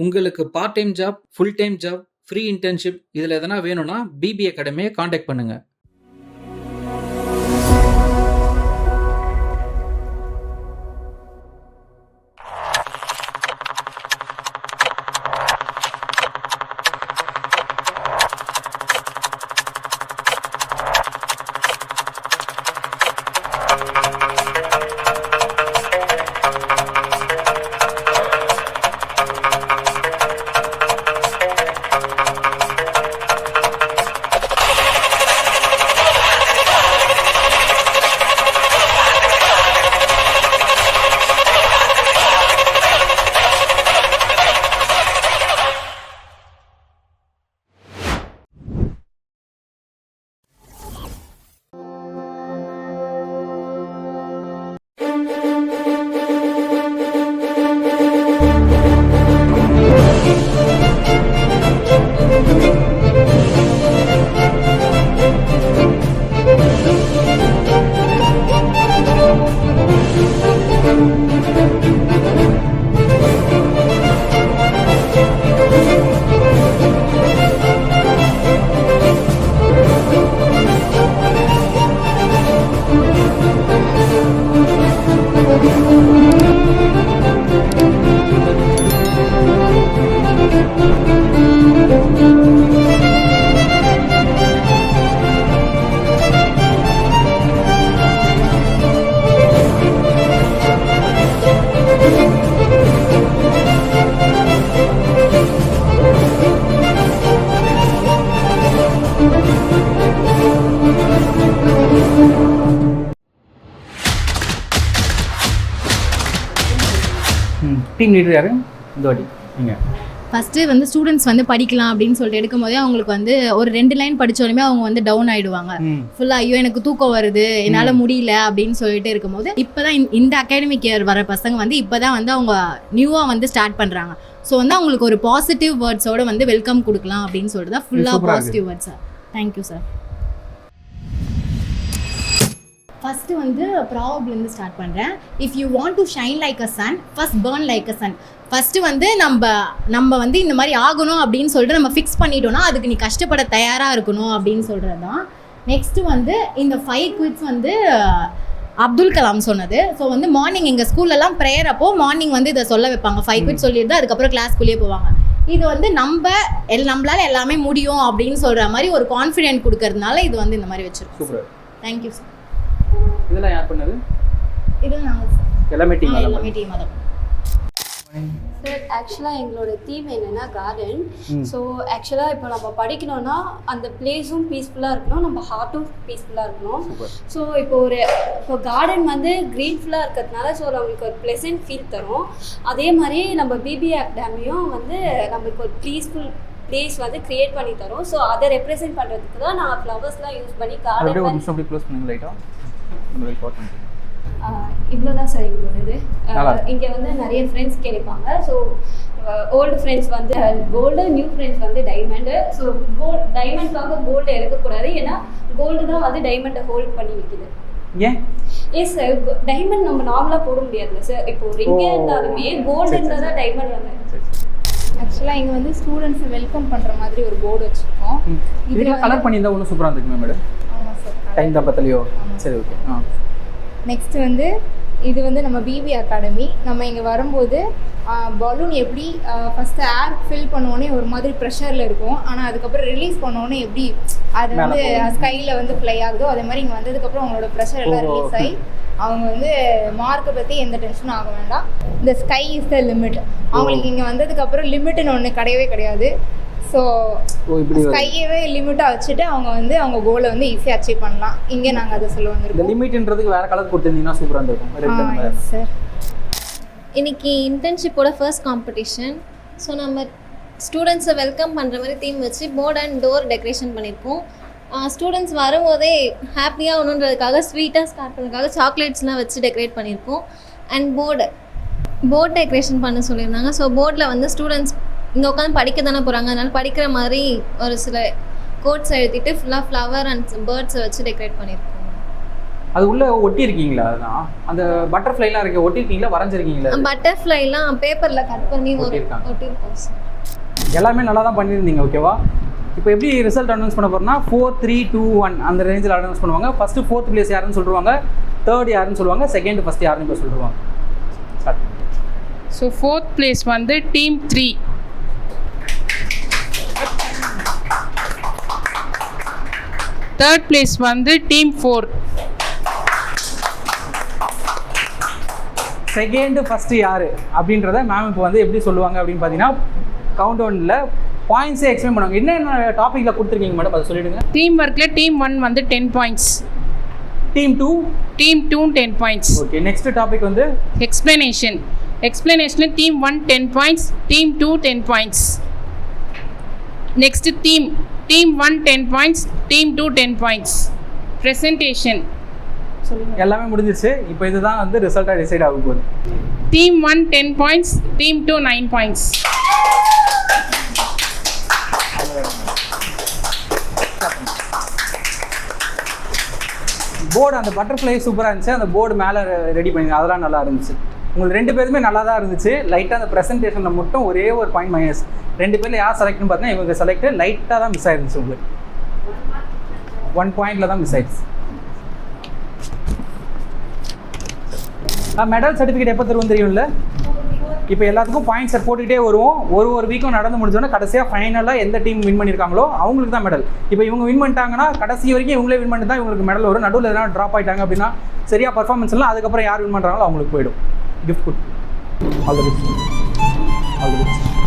உங்களுக்கு part time job, full time job, free internship இதில் எதனா வேணும்னா பிபி அகாடமியை காண்டாக்ட் பண்ணுங்க. டீம் லீடர் யாரு இந்த வாட்டி நீங்கள்? ஃபஸ்ட்டு வந்து ஸ்டூடெண்ட்ஸ் வந்து படிக்கலாம் அப்படின்னு சொல்லிட்டு எடுக்கும் போதே அவங்களுக்கு வந்து ஒரு 2 லைன் படித்தோடனே அவங்க வந்து டவுன் ஆகிடுவாங்க. ஃபுல்லாக ஐயோ எனக்கு தூக்கம் வருது, என்னால் முடியல அப்படின்னு சொல்லிட்டு இருக்கும்போது இப்போ தான் இந்த அகாடமிக் இயர் வர பசங்க வந்து இப்போ தான் வந்து அவங்க நியூவாக வந்து ஸ்டார்ட் பண்ணுறாங்க. ஸோ வந்து அவங்களுக்கு ஒரு பாசிட்டிவ் வேர்ட்ஸோட வந்து வெல்கம் கொடுக்கலாம் அப்படின்னு சொல்லிட்டு தான் ஃபுல்லாக positive words sir. Thank you sir. First வந்து ப்ராபப்லேருந்து ஸ்டார்ட் பண்ணுறேன். If you want to shine like a Sun, first burn like a Sun. First வந்து நம்ம வந்து இந்த மாதிரி ஆகணும் அப்படின்னு சொல்லிட்டு நம்ம ஃபிக்ஸ் பண்ணிட்டோம்னா அதுக்கு நீ கஷ்டப்பட தயாராக இருக்கணும் அப்படின்னு சொல்கிறது தான். நெக்ஸ்ட்டு வந்து இந்த 5 குவிட்ஸ் வந்து அப்துல் கலாம் சொன்னது. ஸோ வந்து மார்னிங் எங்கள் ஸ்கூல்லலாம் ப்ரேயர் அப்போது மார்னிங் வந்து இதை சொல்ல வைப்பாங்க. 5 குவிட்ஸ் சொல்லிட்டு அதுக்கப்புறம் கிளாஸ்க்குள்ளேயே போவாங்க. இது வந்து நம்மளால் எல்லாமே முடியும் அப்படின்னு சொல்கிற மாதிரி ஒரு கான்ஃபிடென்ட் கொடுக்கறதுனால இது வந்து இந்த மாதிரி வச்சுருக்கோம். Thank you sir. இதெல்லாம் யார் பண்ணது? இது நாங்கள் எல்லாமே டீம் தான் சார். ஆக்சுவலாக எங்களோட தீம் என்னென்னா கார்டன். ஸோ ஆக்சுவலாக இப்போ நம்ம படிக்கணும்னா அந்த பிளேஸும் பீஸ்ஃபுல்லாக இருக்கணும், நம்ம ஹார்ட்டும் பீஸ்ஃபுல்லாக இருக்கணும். ஸோ இப்போ கார்டன் வந்து க்ரீன்ஃபுல்லாக இருக்கிறதுனால ஸோ நம்மளுக்கு ஒரு ப்ளசன்ட் ஃபீல் தரும். அதே மாதிரி நம்ம பிபி அகாடமியும் வந்து நம்மளுக்கு ஒரு பீஸ்ஃபுல் பிளேஸ் வந்து கிரியேட் பண்ணி தரும். ஸோ அதை ரெப்ரசென்ட் பண்ணுறதுக்கு தான் நாங்கள் ஃப்ளவர்ஸ்லாம் யூஸ் பண்ணி கார்டன் இவ்வளோதான் சார் எங்களோட இது. இங்கே வந்து நிறைய ஃப்ரெண்ட்ஸ் கிடைப்பாங்க. ஸோ ஓல்டு ஃப்ரெண்ட்ஸ் வந்து கோல்டு, நியூ ஃப்ரெண்ட்ஸ் வந்து டைமண்டு. ஸோ டைமண்ட்காக கோல்டு எடுக்கக்கூடாது, ஏன்னா கோல்டு தான் வந்து டைமண்டை ஹோல்ட் பண்ணி நிற்கிது. எஸ் சார், டைமண்ட் நம்ம நார்மலாக போட முடியாதுல்ல சார். இப்போ ரிங்கே இருந்தாலுமே கோல்டு இருந்தால் தான் டைமண்ட் வந்து. ஆக்சுவலாக இங்கே வந்து ஸ்டூடெண்ட்ஸை வெல்கம் பண்ணுற மாதிரி ஒரு போர்டு வச்சுருக்கோம். இதில் கலர் பண்ணியிருந்தா ஒன்றும் சூப்பராக இருந்துக்குமே மேடம். ஆமாம் சார். டைம் தான் பத்தலையோ? சரி, ஓகே. நெக்ஸ்ட்டு வந்து இது வந்து நம்ம பிபி அகாடமி. நம்ம இங்கே வரும்போது பலூன் எப்படி ஃபஸ்ட்டு ஏர் ஃபில் பண்ணோடனே ஒரு மாதிரி ப்ரெஷரில் இருக்கும், ஆனால் அதுக்கப்புறம் ரிலீஸ் பண்ணோடனே எப்படி அது வந்து ஸ்கையில் வந்து ஃப்ளை ஆகுதோ அதே மாதிரி இங்கே வந்ததுக்கப்புறம் அவங்களோட ப்ரெஷர் எல்லாம் ரிலீஸ் ஆகி அவங்க வந்து மார்க்கை பற்றி எந்த டென்ஷனும் ஆக வேண்டாம். இந்த ஸ்கை இஸ் த லிமிட். அவங்களுக்கு இங்கே வந்ததுக்கப்புறம் லிமிட்டுன்னு ஒன்று கிடையவே கிடையாது. ஸோ ஸ்கையவே லிமிட்டாக வச்சுட்டு அவங்க வந்து அவங்க கோலை வந்து ஈஸியாக அச்சீவ் பண்ணலாம். இங்கே நாங்கள் அதை சொல்ல வந்திருக்கோம். இந்த லிமிட்ன்றதுக்கு வேறு கலர் கொடுத்துருந்தீங்கன்னா சூப்பராக இருந்திருக்கும் சார். இன்னைக்கு இன்டர்ன்ஷிப்போட ஃபர்ஸ்ட் காம்படிஷன். ஸோ நம்ம ஸ்டூடெண்ட்ஸை வெல்கம் பண்ணுற மாதிரி தீம் வச்சு போர்ட் அண்ட் டோர் டெக்கரேஷன் பண்ணியிருக்கோம். ஸ்டூடெண்ட்ஸ் வரும்போதே ஹாப்பியாக ஒன்றுன்றதுக்காக ஸ்வீட்டாக ஸ்டார்ட் பண்ணுறதுக்காக சாக்லேட்ஸ்லாம் வச்சு டெக்கரேட் பண்ணியிருக்கோம். அண்ட் போர்ட் டெக்கரேஷன் பண்ண சொல்லியிருந்தாங்க. ஸோ போர்டில் வந்து ஸ்டூடெண்ட்ஸ் இங்கே உட்காந்து படிக்க தானே போகிறாங்க, அதனால் படிக்கிற மாதிரி ஒரு சில கோட்ஸ் எழுதிட்டு ஃபுல்லாக ஃப்ளவர் அண்ட் பேர்ட்ஸை வச்சு டெக்கரேட் பண்ணியிருக்கோம். அது உள்ள ஒட்டி இருக்கீங்களா? அதுதான் அந்த பட்டர்ஃப்ளைலாம் இருக்கு, ஒட்டி இருக்கீங்களா, வரைஞ்சிருக்கீங்களா? பட்டர்ஃப்ளைலாம் பேப்பரில் கட் பண்ணி ஒட்டியிருக்காங்க. ஒட்டியிருக்கோம் சார். எல்லாமே நல்லா தான் பண்ணியிருந்தீங்க. ஓகேவா? இப்போ எப்படி ரிசல்ட் அனௌன்ஸ் பண்ண போகிறோம்னா 4, 3, 2, 1 அந்த ரேஞ்சில் அனௌன்ஸ் பண்ணுவாங்க. ஃபஸ்ட்டு 4th பிளேஸ் யாருன்னு சொல்லுவாங்க, 3rd யாருன்னு சொல்லுவாங்க, 2nd ஃபஸ்ட் யாருன்னு இப்போ சொல்லுவாங்க. ஸ்டார்ட். ஸோ 4th பிளேஸ் வந்து டீம் 3. 3rd பிளேஸ் வந்து டீம் 4. 2nd ஃபஸ்ட்டு யார் அப்படின்றத மேம் இப்போ வந்து எப்படி சொல்லுவாங்க அப்படின்னு பார்த்தீங்கன்னா கவுண்ட் டவுனில் பாயிண்ட்ஸே எக்ஸ்பிளைன் பண்ணுவாங்க. என்னென்ன டாப்பிக்கில் கொடுத்துருக்கீங்க மேடம் அதை சொல்லிவிடுங்க. டீம் ஒர்க்கில் டீம் 1 வந்து 10 points, team 2 10 points. Okay. Next topic வந்து எக்ஸ்பிளனேஷனில் team 1 10 points, team 2 10 points. Next team 1 10 points, team 2 10 points. Presentation எல்லாமே முடிஞ்சிருச்சு. இப்போ இதுதான் வந்து ரிசல்ட்டாக டிசைட் ஆக போகுது. Team 1 10 points, team 2 9 points. Board அந்த பட்டர்ஃப்ளை சூப்பராக இருந்துச்சு. அந்த போர்டு மேலே ரெடி பண்ணி அதெல்லாம் நல்லா இருந்துச்சு. உங்களுக்கு 2 பேருமே நல்லா தான் இருந்துச்சு. லைட்டாக அந்த ப்ரெசன்டேஷனில் மட்டும் ஒரே ஒரு பாயிண்ட் மைனஸ். 2 பேரில் யார் செலக்ட்னு பார்த்தீங்கன்னா இவங்க செலக்ட் லைட்டாக தான் மிஸ் ஆயிருந்துச்சு. உங்களுக்கு 1 பாயிண்டில் தான் மிஸ் ஆயிடுச்சு. மெடல் சர்டிஃபிகேட் எப்போ தருவோம் தெரியும்ல? இப்போ எல்லாத்துக்கும் பாயிண்ட் செட் போட்டுக்கிட்டே வருவோம். ஒரு வீக்கும் நடந்து முடிஞ்சோன்னா கடைசியாக ஃபைனலாக எந்த டீம் வின் பண்ணியிருக்காங்களோ அவங்களுக்கு தான் மெடல். இப்போ இவங்க வின் பண்ணிட்டாங்கன்னா கடைசி வரைக்கும் இவங்களே வின் பண்ணி தான் இவங்களுக்கு மெடல் வரும். நடுவில் எதனா ட்ராப் ஆகிட்டாங்க அப்படின்னா சரியாக பர்ஃபார்மன்ஸ் எல்லாம் அதுக்கப்புறம் யார் வின் பண்ணுறாங்களோ அவங்களுக்கு போயிடும். Gift good. All the best.